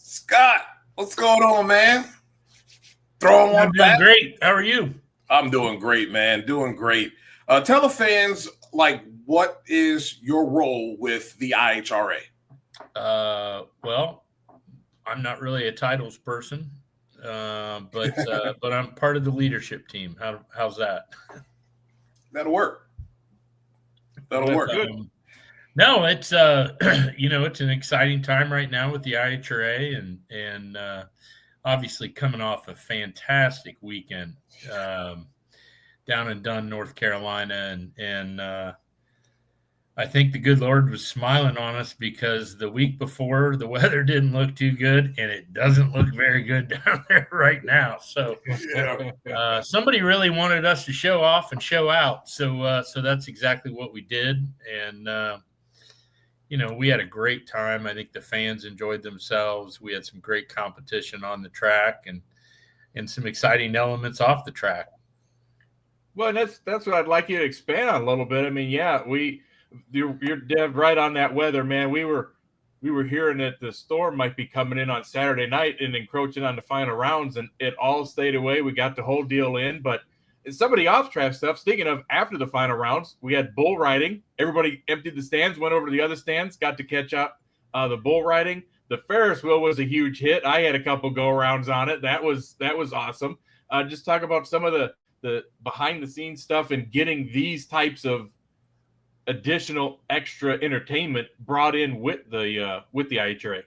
Scott, what's going on, man? Throwing one back. I'm doing great. How are you? I'm doing great, man. Doing great. Tell the fans, what is your role with the IHRA? Well, I'm not really a titles person, but I'm part of the leadership team. How's that? That'll work. That'll work. Good. No, it's it's an exciting time right now with the IHRA and obviously coming off a fantastic weekend down in Dunn, North Carolina, and I think the good Lord was smiling on us because the week before the weather didn't look too good, and it doesn't look very good down there right now. So somebody really wanted us to show off and show out. So that's exactly what we did, and we had a great time. I think the fans enjoyed themselves. We had some great competition on the track and some exciting elements off the track. Well, that's what I'd like you to expand on a little bit. I mean, yeah, you're dead right on that weather, man. We were hearing that the storm might be coming in on Saturday night and encroaching on the final rounds, and it all stayed away. We got the whole deal in, but some of the off-track stuff, speaking of after the final rounds, we had bull riding. Everybody emptied the stands, went over to the other stands, got to catch up the bull riding. The Ferris wheel was a huge hit. I had a couple go-arounds on it. That was awesome. Just talk about some of the behind-the-scenes stuff and getting these types of additional extra entertainment brought in with the IHRA.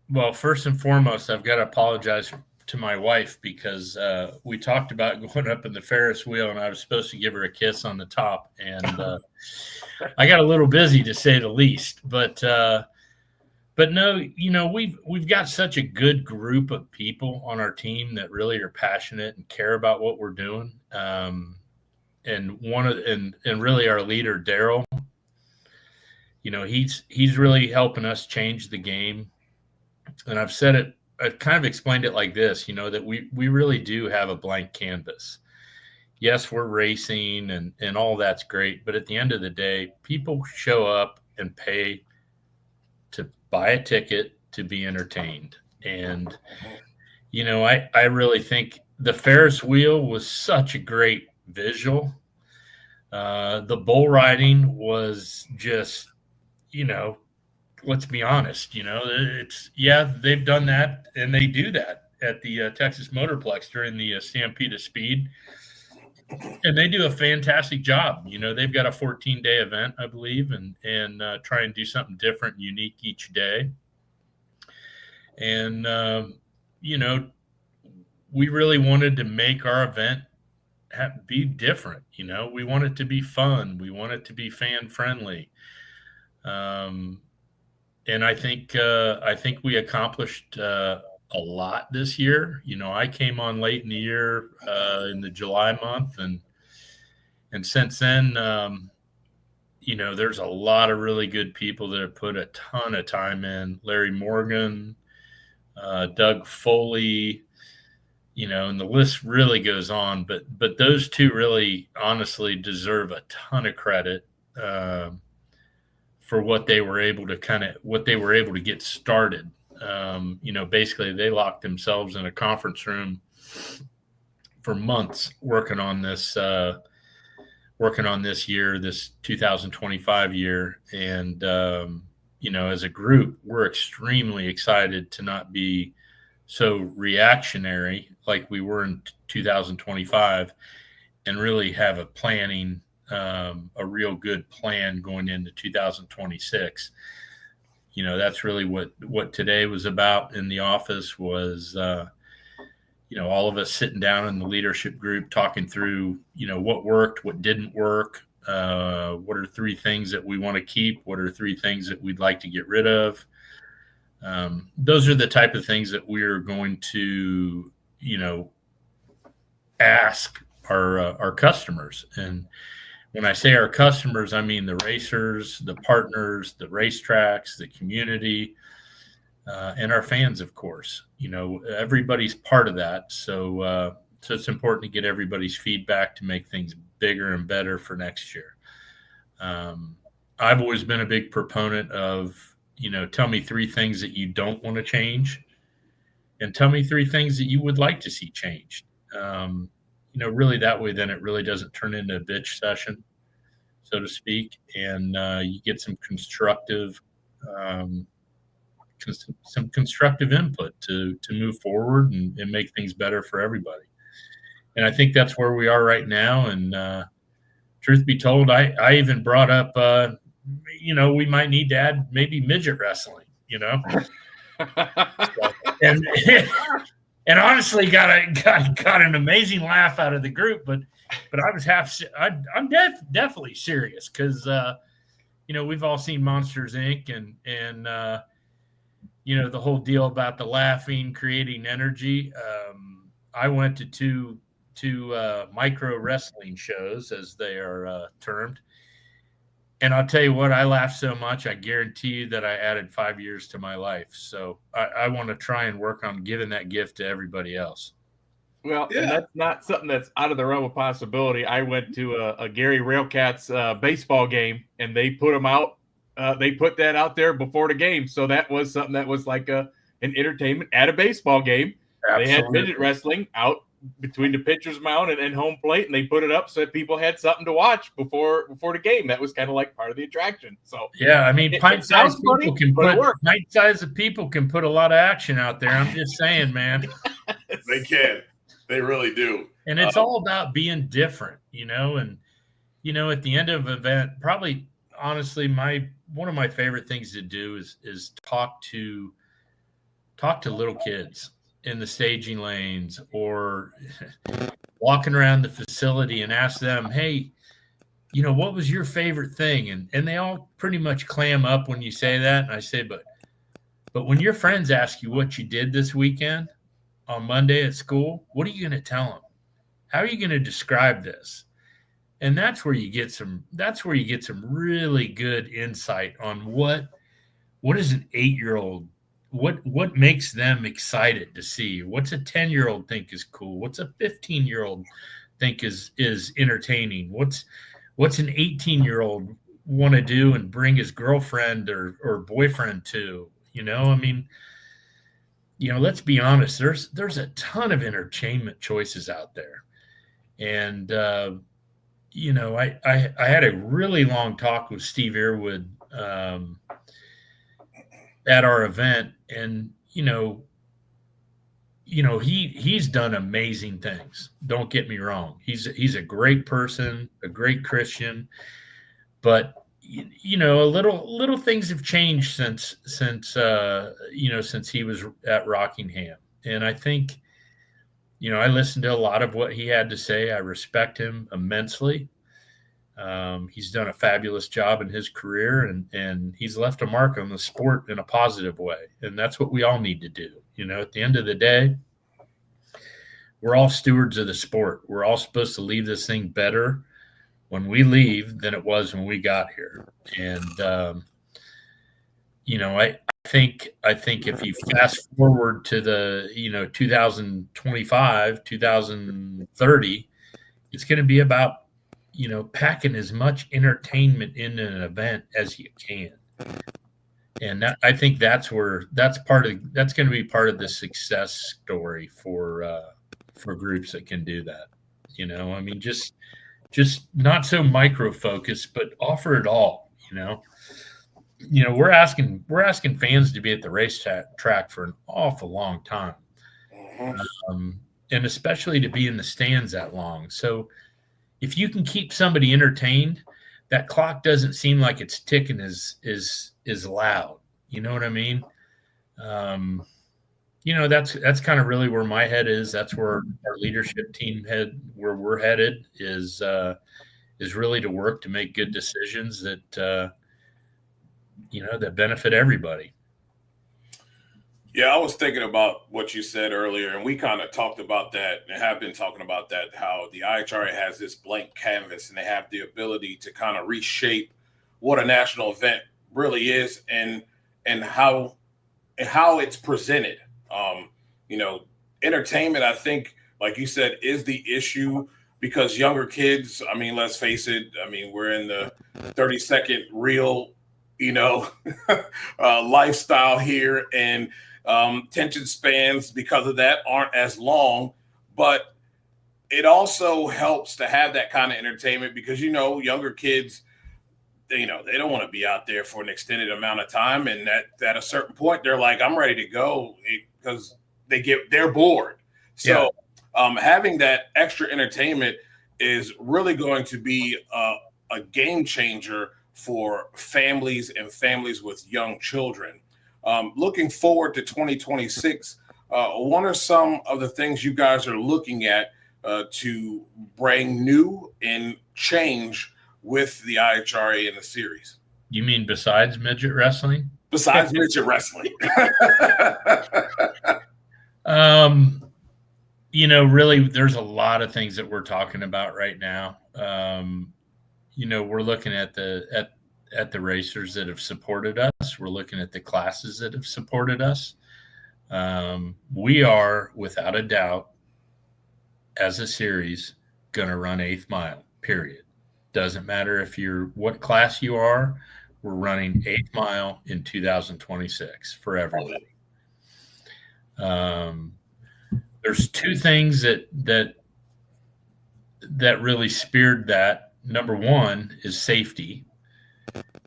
Well, first and foremost, I've got to apologize to my wife because we talked about going up in the Ferris wheel and I was supposed to give her a kiss on the top, and I got a little busy to say the least, but no, we've got such a good group of people on our team that really are passionate and care about what we're doing. And really our leader, Daryl, he's really helping us change the game. And I've kind of explained it like this, that we really do have a blank canvas. Yes, we're racing and all that's great. But at the end of the day, people show up and pay to buy a ticket to be entertained. And, I really think the Ferris wheel was such a great visual. The bull riding was just, let's be honest, they've done that and they do that at the Texas Motorplex during the Stampede of Speed. And they do a fantastic job. They've got a 14-day event, I believe, and try and do something different and unique each day. And, we really wanted to make our event be different. We want it to be fun. We want it to be fan friendly. And I think we accomplished a lot this year. I came on late in the year in the July month, and since then, there's a lot of really good people that have put a ton of time in. Larry Morgan, Doug Foley, and the list really goes on. But those two really, honestly, deserve a ton of credit for what they were able to get started. Basically they locked themselves in a conference room for months working on this year, this 2025 year. And, as a group, we're extremely excited to not be so reactionary like we were in 2025 and really have a real good plan going into 2026. That's really what today was about in the office was, all of us sitting down in the leadership group, talking through, what worked, what didn't work, what are 3 things that we want to keep, what are 3 things that we'd like to get rid of. Those are the type of things that we're going to, ask our customers. And when I say our customers, I mean the racers, the partners, the racetracks, the community, and our fans, of course. Everybody's part of that. So it's important to get everybody's feedback to make things bigger and better for next year. I've always been a big proponent of, tell me 3 things that you don't want to change and tell me 3 things that you would like to see changed. Really that way, then it really doesn't turn into a bitch session, so to speak, and you get some constructive input to move forward and make things better for everybody. And I think that's where we are right now. And truth be told, I even brought up, we might need to add maybe midget wrestling, and honestly got an amazing laugh out of the group, but I was I'm definitely serious, because we've all seen Monsters Inc. and the whole deal about the laughing creating energy. I went to two micro wrestling shows, as they are termed, and I'll tell you what, I laughed so much, I guarantee you that I added 5 years to my life. So I want to try and work on giving that gift to everybody else. Well, yeah. And that's not something that's out of the realm of possibility. I went to a Gary Railcats baseball game, and they put them out. They put that out there before the game. So that was something that was like an entertainment at a baseball game. Absolutely. They had midget wrestling out between the pitcher's mound and home plate, and they put it up so that people had something to watch before the game. That was kind of like part of the attraction. So yeah, I mean, pint-sized people can put a lot of action out there. I'm just saying, man. They can. They really do. And it's all about being different, and at the end of an event, probably honestly, one of my favorite things to do is talk to little kids in the staging lanes, or walking around the facility and ask them, hey, what was your favorite thing? And they all pretty much clam up when you say that. And I say, but when your friends ask you what you did this weekend on Monday at school, what are you going to tell them? How are you going to describe this? And that's where you get some really good insight on what is an 8-year-old, what makes them excited to see. What's a 10-year-old think is cool? What's a 15-year-old think is entertaining? What's an 18-year-old want to do and bring his girlfriend or boyfriend to? I mean, let's be honest, there's a ton of entertainment choices out there. And I had a really long talk with Steve Earwood at our event, and he's done amazing things. Don't get me wrong. He's a great person, a great Christian, but little things have changed since he was at Rockingham. And I think, I listened to a lot of what he had to say. I respect him immensely. He's done a fabulous job in his career, and he's left a mark on the sport in a positive way. And that's what we all need to do. At the end of the day, we're all stewards of the sport. We're all supposed to leave this thing better when we leave than it was when we got here. And, I think if you fast forward to the, 2025, 2030, it's going to be about, packing as much entertainment in an event as you can. And I think that's going to be part of the success story for groups that can do that. I mean, just not so micro focused, but offer it all. We're asking fans to be at the racetrack for an awful long time, and especially to be in the stands that long. So if you can keep somebody entertained, that clock doesn't seem like it's ticking as loud. You know what I mean? That's kind of really where my head is. That's where our leadership team where we're headed is really to work to make good decisions that that benefit everybody. Yeah, I was thinking about what you said earlier, and we kind of talked about that and have been talking about that, how the IHRA has this blank canvas and they have the ability to kind of reshape what a national event really is and how it's presented. Entertainment, I think, like you said, is the issue, because younger kids, I mean, let's face it, I mean, we're in the 30-second reel lifestyle here, and attention spans because of that aren't as long. But it also helps to have that kind of entertainment because, younger kids, they don't want to be out there for an extended amount of time. And at a certain point, they're like, I'm ready to go because they're bored. So having that extra entertainment is really going to be a game changer for families and families with young children. Looking forward to 2026, what are some of the things you guys are looking at to bring new and change with the IHRA in the series? You mean besides midget wrestling? Besides midget wrestling. Really, there's a lot of things that we're talking about right now. We're looking at the racers that have supported us. We're looking at the classes that have supported us. We are, without a doubt, as a series, going to run 8th mile, period. Doesn't matter what class you are, we're running 8th mile in 2026 for everybody. There's two things that really speared that. Number one is safety,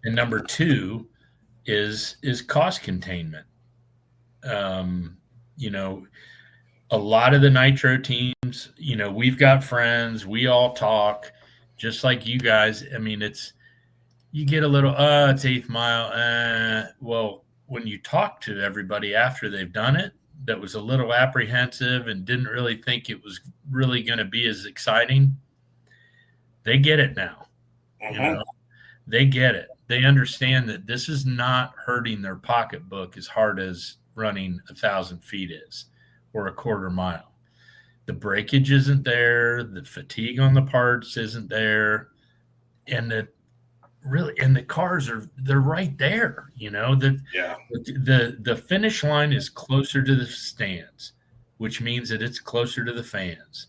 and number two is cost containment. A lot of the nitro teams, we've got friends, we all talk just like you guys. I mean, you get a little, it's 8th mile. Well, when you talk to everybody after they've done it, that was a little apprehensive and didn't really think it was really going to be as exciting, they get it now. They get it. They understand that this is not hurting their pocketbook as hard as running 1,000 feet is, or a quarter mile. The breakage isn't there. The fatigue on the parts isn't there. And the cars they're right there. The finish line is closer to the stands, which means that it's closer to the fans,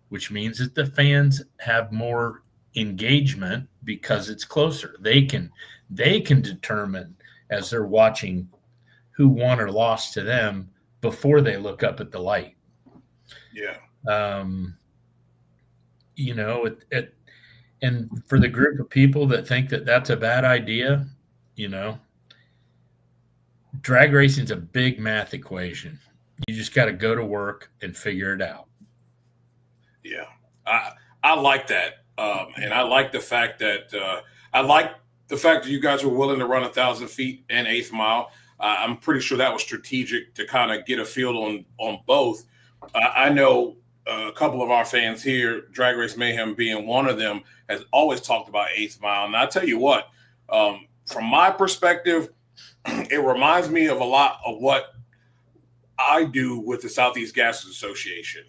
which means that the fans have more engagement because it's closer. They can determine as they're watching who won or lost to them before they look up at the light. And for the group of people that think that that's a bad idea, drag racing is a big math equation. You just got to go to work and figure it out. Yeah, I like that. And I like the fact that you guys were willing to run 1,000 feet and 8th mile. I'm pretty sure that was strategic to kind of get a feel on both. I know a couple of our fans here, Drag Race Mayhem being one of them, has always talked about 8th mile. And I tell you what, from my perspective, it reminds me of a lot of what I do with the Southeast Gases Association.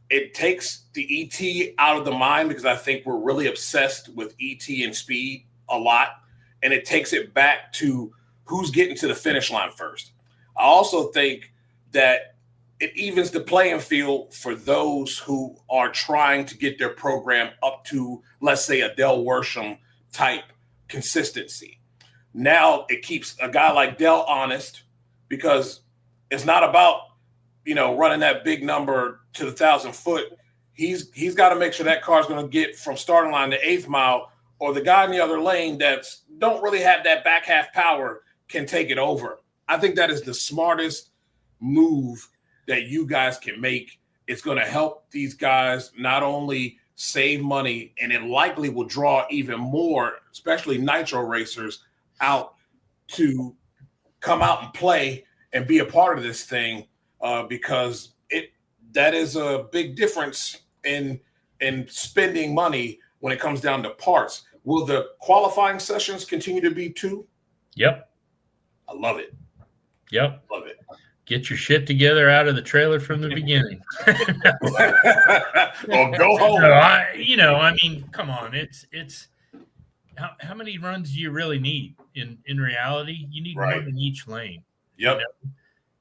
It takes the ET out of the mind because I think we're really obsessed with ET and speed a lot. And it takes it back to who's getting to the finish line first. I also think that it evens the playing field for those who are trying to get their program up to, let's say, a Del Worsham type consistency. Now it keeps a guy like Del honest because it's not about, running that big number to the 1,000 foot. He's got to make sure that car's going to get from starting line to 8th mile, or the guy in the other lane that's don't really have that back half power can take it over. I think that is the smartest move that you guys can make. It's going to help these guys not only save money, and it likely will draw even more, especially nitro racers, out to come out and play and be a part of this thing, because that is a big difference in spending money when it comes down to parts. Will the qualifying sessions continue to be 2? Yep. I love it. Yep. Love it. Get your shit together out of the trailer from the beginning. Or go home. So come on. It's how many runs do you really need? In reality, you need one in each lane. Yep.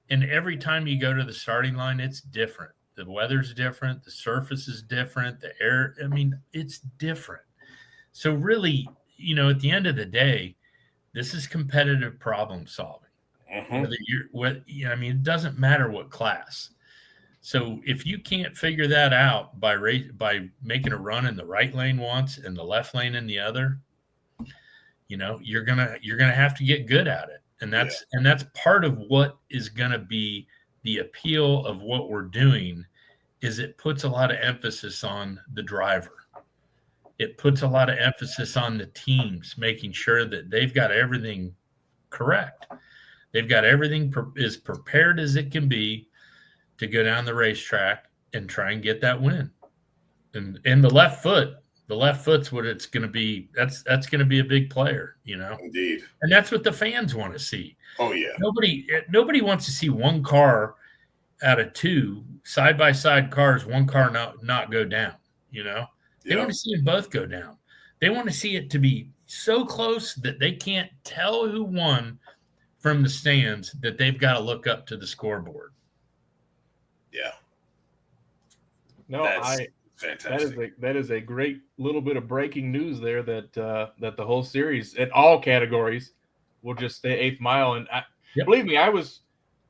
And every time you go to the starting line, it's different. The weather's different. The surface is different. The air, it's different. So really, at the end of the day, This is competitive problem solving. I mean, it doesn't matter what class. So if you can't figure that out by making a run in the right lane once and the left lane in the other, you're gonna have to get good at it. And that's part of what is gonna be the appeal of what we're doing. Is it puts a lot of emphasis on the driver. It puts a lot of emphasis on the teams, making sure that they've got everything correct. They've got everything as prepared as it can be to go down the racetrack and try and get that win. And the left foot's what it's going to be. That's going to be a big player, Indeed. And that's what the fans want to see. Oh yeah. Nobody wants to see one car out of two side-by-side cars, one car not go down, They want to see them both go down. They want to see it to be so close that they can't tell who won from the stands, that they've got to look up to the scoreboard. Yeah. No, that's fantastic. That is a great little bit of breaking news there that the whole series in all categories will just stay 8th mile. And believe me, I was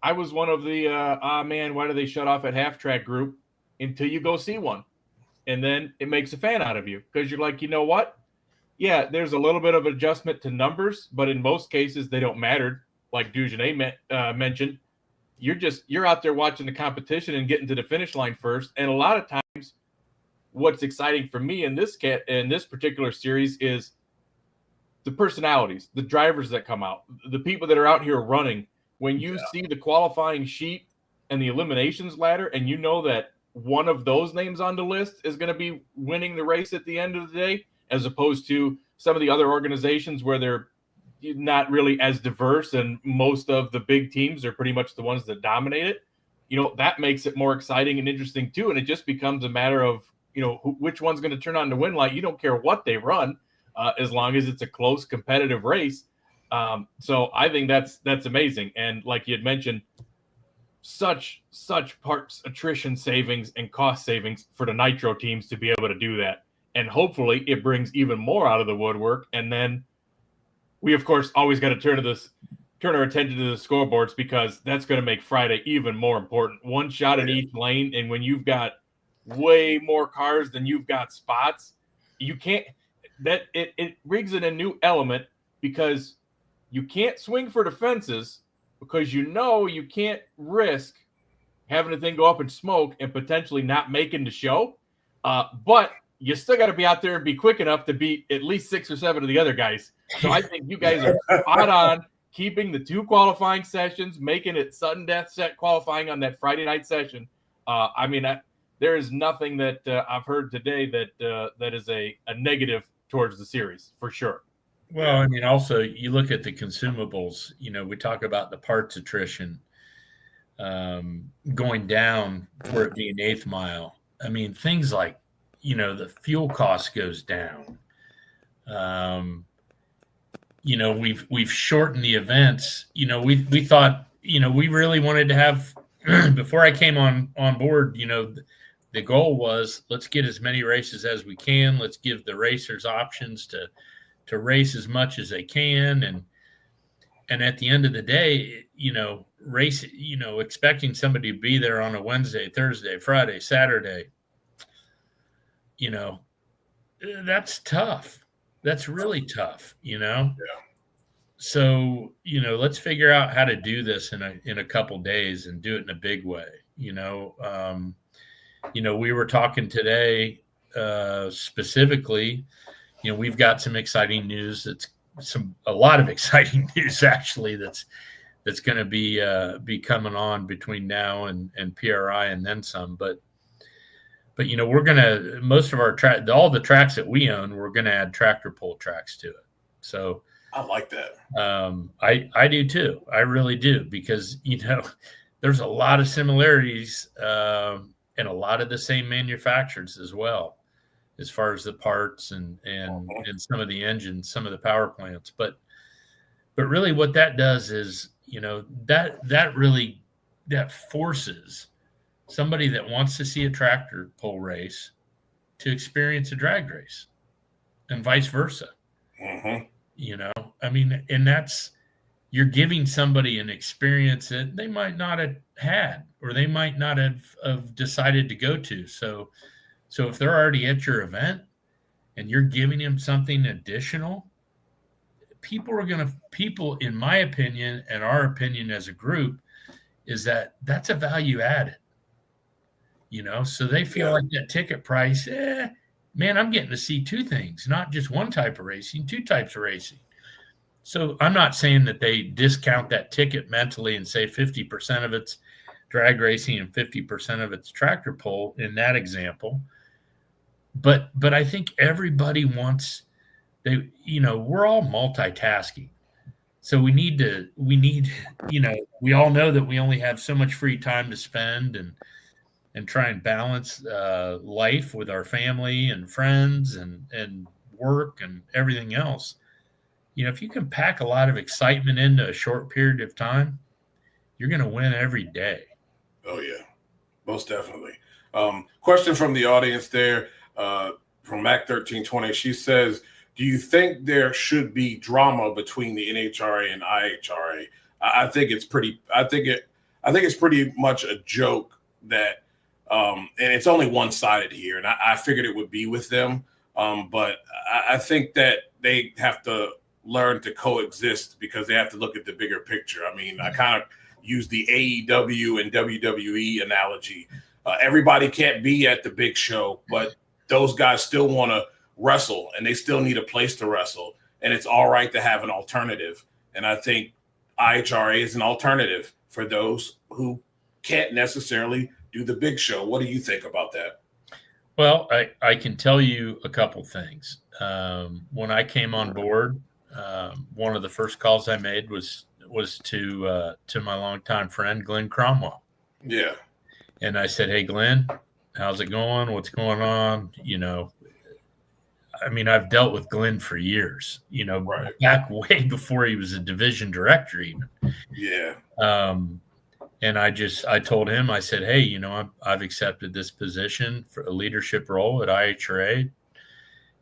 one of the man, why do they shut off at half track group until you go see one? And then it makes a fan out of you, because you're like, you know what? Yeah, there's a little bit of adjustment to numbers, but in most cases they don't matter. Like Dujennea mentioned, you're out there watching the competition and getting to the finish line first. And a lot of times, what's exciting for me in this particular series is the personalities, the drivers that come out, the people that are out here running. When you see the qualifying sheet and the eliminations ladder, and you know that one of those names on the list is going to be winning the race at the end of the day, as opposed to some of the other organizations where they're not really as diverse, and most of the big teams are pretty much the ones that dominate it. That makes it more exciting and interesting too. And it just becomes a matter of, which one's going to turn on the win light. You don't care what they run, as long as it's a close competitive race. So I think that's amazing. And like you had mentioned, such parts attrition savings and cost savings for the Nitro teams to be able to do that. And hopefully it brings even more out of the woodwork. And then we, of course, always got to turn our attention to the scoreboards, because that's going to make Friday even more important. One shot in each lane. And when you've got way more cars than you've got spots, you can't, it brings in a new element, because you can't swing for the fences, because you can't risk having the thing go up in smoke and potentially not making the show. But you still got to be out there and be quick enough to beat at least 6 or 7 of the other guys. So I think you guys are spot on, keeping the 2 qualifying sessions, making it sudden death set qualifying on that Friday night session. There is nothing that I've heard today that is a negative towards the series, for sure. Well, also you look at the consumables, we talk about the parts attrition going down for it being 8th mile. Things like, the fuel cost goes down. We've shortened the events. We thought, we really wanted to have, before I came on board, the goal was, let's get as many races as we can. Let's give the racers options to race as much as they can. And at the end of the day, race, expecting somebody to be there on a Wednesday, Thursday, Friday, Saturday, that's tough. That's really tough, Yeah. So, let's figure out how to do this in a couple days and do it in a big way. We were talking today, specifically, we've got some exciting news. A lot of exciting news actually that's going to be coming on between now and PRI and then some. But we're going to, most of our all the tracks that we own, we're going to add tractor pull tracks to it. So I like that. I do too. I really do, because there's a lot of similarities and a lot of the same manufacturers as well, as far as the parts and some of the engines, some of the power plants. But really what that does is, that forces somebody that wants to see a tractor pull race to experience a drag race, and vice versa. Mm-hmm. I mean, and you're giving somebody an experience that they might not have had, or they might not have decided to go to. So if they're already at your event and you're giving them something additional, people, in my opinion, and our opinion as a group, is that that's a value added, so they feel like that ticket price, man, I'm getting to see two things, not just one type of racing, two types of racing. So I'm not saying that they discount that ticket mentally and say 50% of it's drag racing and 50% of it's tractor pull in that example. But I think everybody wants, we're all multitasking. So we need, we all know that we only have so much free time to spend and try and balance life with our family and friends and work and everything else. If you can pack a lot of excitement into a short period of time, you're going to win every day. Oh, yeah, most definitely. Question from the audience there, from Mac1320. She says, do you think there should be drama between the NHRA and IHRA? I think it's pretty much a joke that, and it's only one-sided here, and I figured it would be with them. But I think that they have to learn to coexist, because they have to look at the bigger picture. I mean, I kind of use the AEW and WWE analogy. Everybody can't be at the big show, but those guys still want to wrestle, and they still need a place to wrestle, and it's all right to have an alternative. And I think IHRA is an alternative for those who can't necessarily do the big show. What do you think about that? Well, I can tell you a couple things. When I came on board, one of the first calls I made was to my longtime friend, Glenn Cromwell. Yeah. And I said, hey, Glenn, how's it going? What's going on? I mean, I've dealt with Glenn for years, right, back way before he was a division director even. Yeah. And I told him, I said, hey, I've accepted this position for a leadership role at IHRA.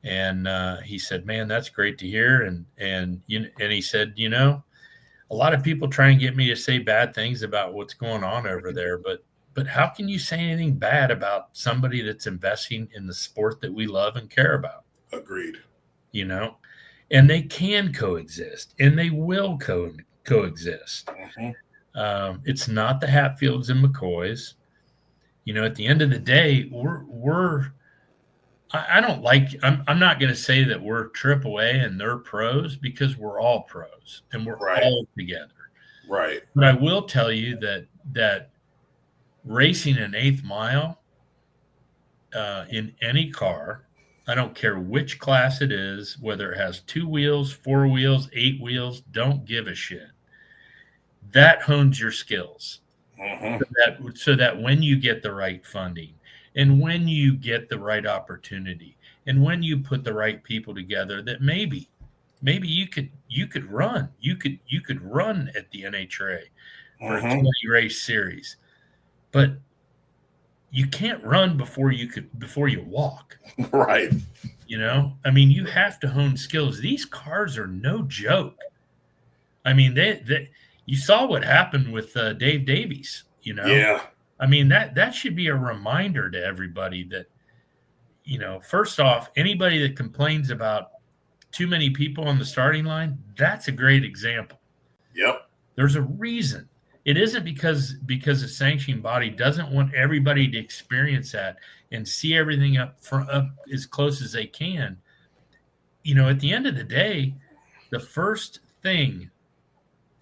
And he said, man, that's great to hear. And he said, a lot of people try and get me to say bad things about what's going on over there, but how can you say anything bad about somebody that's investing in the sport that we love and care about? Agreed. And they can coexist, and they will coexist. Mm-hmm. It's not the Hatfields and McCoys. At the end of the day, I'm not going to say that we're AAA and they're pros, because we're all pros and we're all together. Right. But I will tell you that racing an 8th mile in any car, I don't care which class it is, whether it has 2 wheels, 4 wheels, 8 wheels, don't give a shit. That hones your skills. Mm-hmm. So that when you get the right funding, and when you get the right opportunity, and when you put the right people together, that maybe you could run at the NHRA for a 20 race series, but you can't run before you walk. Right. I mean, you have to hone skills. These cars are no joke. I mean, you saw what happened with Dave Davies, Yeah. I mean, that should be a reminder to everybody that, first off, anybody that complains about too many people on the starting line, that's a great example. Yep. There's a reason. It isn't because the sanctioning body doesn't want everybody to experience that and see everything up as close as they can. At the end of the day, the first thing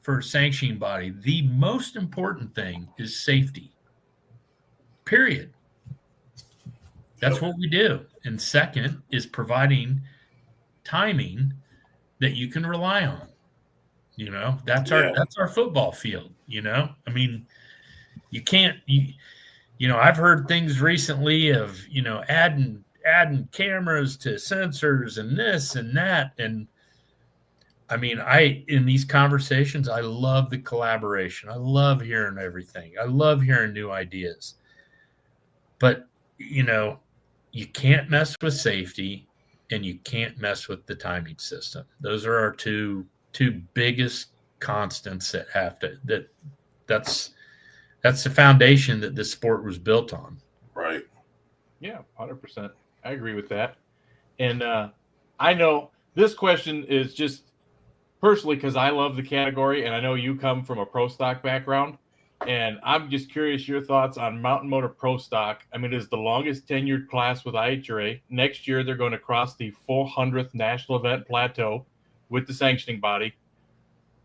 for a sanctioning body, the most important thing, is safety. Period. That's what we do. And second is providing timing that you can rely on. That's our football field. I mean, you can't. I've heard things recently of adding cameras to sensors and this and that, and I mean, in these conversations, I love the collaboration. I love hearing everything. I love hearing new ideas. But, you can't mess with safety. and you can't mess with the timing system. Those are our two biggest constants that have to that's the foundation that this sport was built on. Right. Yeah, 100%. I agree with that. And I know this question is just personally because I love the category, and I know you come from a pro stock background, and I'm just curious your thoughts on Mountain Motor Pro Stock. I mean, it is the longest tenured class with IHRA. Next year, they're going to cross the 400th national event plateau with the sanctioning body.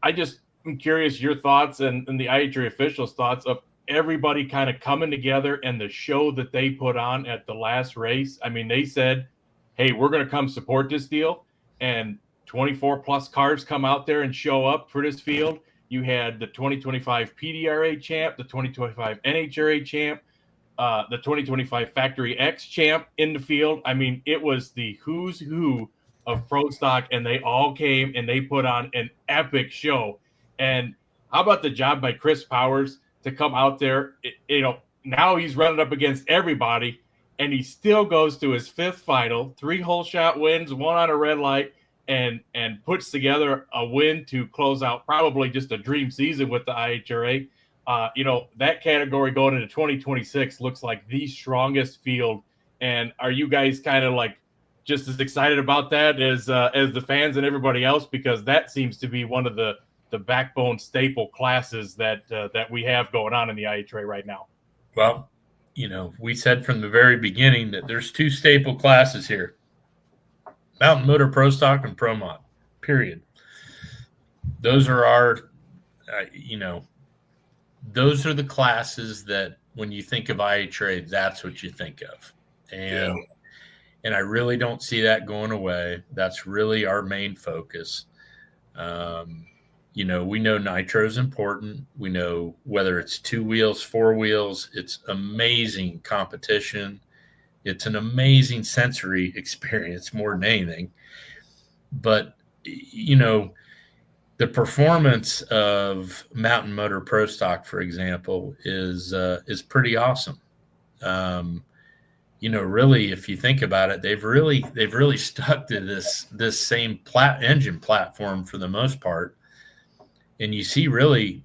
I just am curious your thoughts and the IHRA officials' thoughts of everybody kind of coming together and the show that they put on at the last race. I mean, they said, hey, we're going to come support this deal, and 24 plus cars come out there and show up for this field. You had the 2025 PDRA champ, the 2025 NHRA champ, the 2025 Factory X champ in the field. I mean, it was the who's who of pro stock, and they all came and they put on an epic show. And how about the job by Chris Powers to come out there? Now he's running up against everybody, and he still goes to his fifth final, 3 hole shot wins, 1 on a red light, and puts together a win to close out probably just a dream season with the IHRA. That category going into 2026 looks like the strongest field. And are you guys kind of like just as excited about that as the fans and everybody else? Because that seems to be one of the backbone staple classes that we have going on in the IHRA right now. Well, we said from the very beginning that there's 2 staple classes here: Mountain Motor Pro Stock and Pro Mod, period. Those are our, those are the classes that when you think of IHRA, that's what you think of. And I really don't see that going away. That's really our main focus. We know nitro is important. We know whether it's 2 wheels, 4 wheels, it's amazing competition. It's an amazing sensory experience more than anything. But, the performance of Mountain Motor Pro Stock, for example, is pretty awesome. Really, if you think about it, they've really stuck to this same engine platform for the most part. And you see really,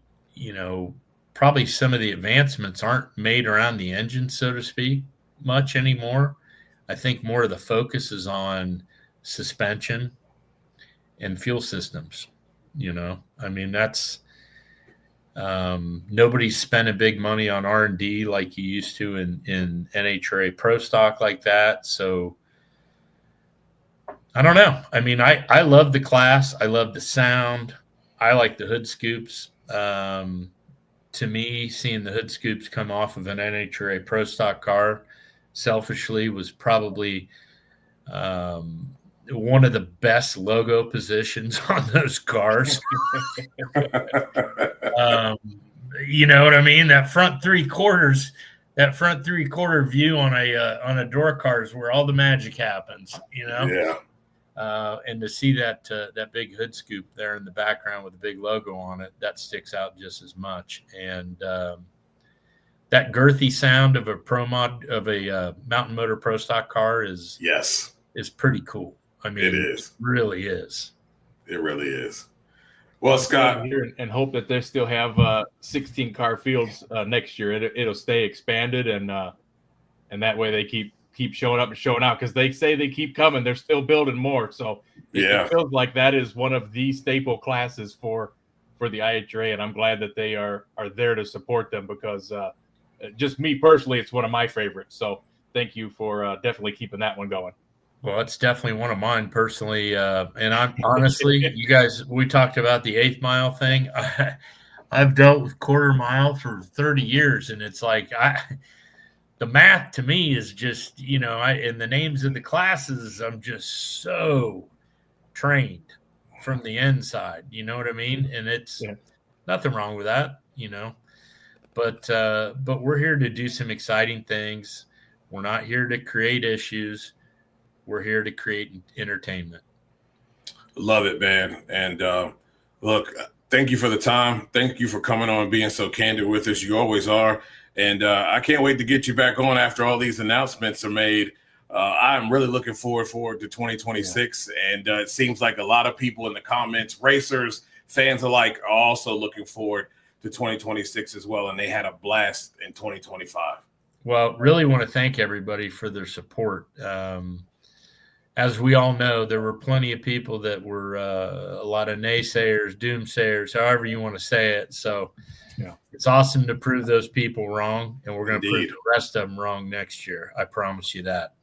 probably some of the advancements aren't made around the engine, so to speak, much anymore. I think more of the focus is on suspension and fuel systems. That's nobody's spending big money on R&D like you used to in NHRA Pro Stock like that. So I don't know. I love the class. I love the sound. I like the hood scoops. To me, seeing the hood scoops come off of an NHRA Pro Stock car, selfishly, was probably one of the best logo positions on those cars. You know what I mean? That front three quarter view on a door car is where all the magic happens. Yeah. And to see that big hood scoop there in the background with a big logo on it, that sticks out just as much. And that girthy sound of a Mountain Motor Pro Stock car is pretty cool. It is. It really is. It really is. Well, Scott, and hope that they still have 16 car fields next year. It'll stay expanded, and that way they keep showing up and showing out, because they say they keep coming. They're still building more. So it feels like that is one of the staple classes for the IHRA, and I'm glad that they are there to support them, because just me personally, it's one of my favorites. So thank you for definitely keeping that one going. Well, it's definitely one of mine personally. And I'm honestly, you guys, we talked about the 8th mile thing. I've dealt with quarter mile for 30 years, and it's like, the math to me is just, in the names of the classes, I'm just so trained from the inside. You know what I mean? And it's nothing wrong with that, but we're here to do some exciting things. We're not here to create issues. We're here to create entertainment. Love it, man. And look, thank you for the time. Thank you for coming on and being so candid with us. You always are. And I can't wait to get you back on after all these announcements are made. I'm really looking forward to 2026. Yeah. And it seems like a lot of people in the comments, racers, fans alike, are also looking forward to 2026 as well. And they had a blast in 2025. Well, really want to thank everybody for their support. As we all know, there were plenty of people that were a lot of naysayers, doomsayers, however you want to say it. So it's awesome to prove those people wrong, and we're going to prove the rest of them wrong next year. I promise you that.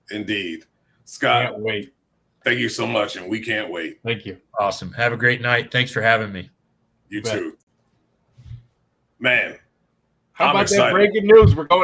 Indeed. Scott, can't wait. Thank you so much, and we can't wait. Thank you. Awesome. Have a great night. Thanks for having me. You too. Man, how about that breaking news? We're going